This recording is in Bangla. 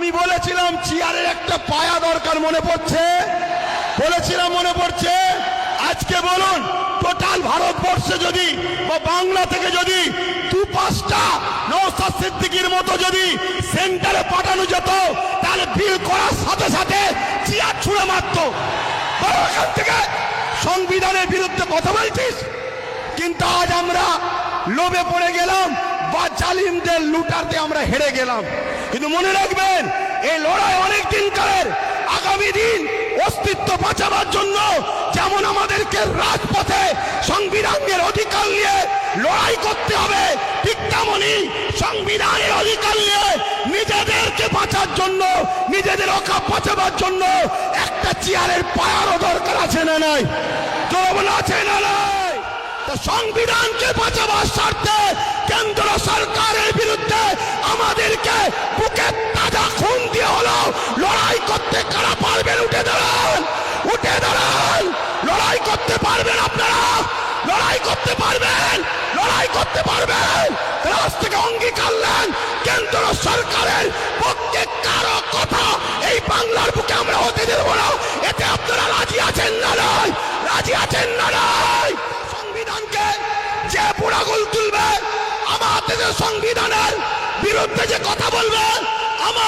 আমি বলেছিলাম চেয়ারের একটা পায়া দরকার, মনে পড়ছে? বলেছিলাম, মনে পড়ছে? আজকে বলুন, টোটাল ভারতবর্ষে যদি বা বাংলা থেকে যদি 2-5টা নওশাদ সিদ্দিকীর মতো যদি সেন্টারে পাঠানো যেত, তাহলে বিল করার সাথে সাথে চেয়ার ছুঁড়ে মারত। এখান থেকে সংবিধানের বিরুদ্ধে কথা বলছিস? কিন্তু আজ আমরা লোভে পড়ে গেলাম বা জালিমদের লুটাতে আমরা হেরে গেলাম। কিন্তু মনে রাখবেন, এই লড়াই অনেক দিন কালের। আগামী দিন অস্তিত্ব বাঁচাবার জন্য যেমন আমাদেরকে রাজপথে সংবিধানের অধিকার নিয়ে লড়াই করতে হবে, ঠিক তেমনি সংবিধানের অধিকার নিয়ে নিজেদেরকে বাঁচার জন্য, নিজেদের অকাপ বাঁচাবার জন্য একটা চেয়ারের পায়ারও দরকার আছে না নাই? জোর আছে না নাই? সংবিধানকে বাঁচাবার স্বার্থে কেন্দ্র সরকারের বিরুদ্ধে আমাদেরকে বুকে তাজা খুন দিয়ে হলো লড়াই করতে কারা পারবেন? উঠে দাঁড়ান, উঠে দাঁড়ান। লড়াই করতে পারবেন আপনারা? লড়াই করতে পারবেন? লড়াই করতে পারবেন? রাজ থেকে অঙ্গীকার নেন, কেন্দ্র সরকারের পক্ষে কারো কথা এই বাংলার বুকে আমরা হতে দেব না। এতে আপনারা রাজি আছেন না নাই? রাজি আছেন না নাই? সংবিধানকে যে পোড়াগুল তুলবে, আমাদের সংবিধানের বিরুদ্ধে যে কথা বলবে, আমার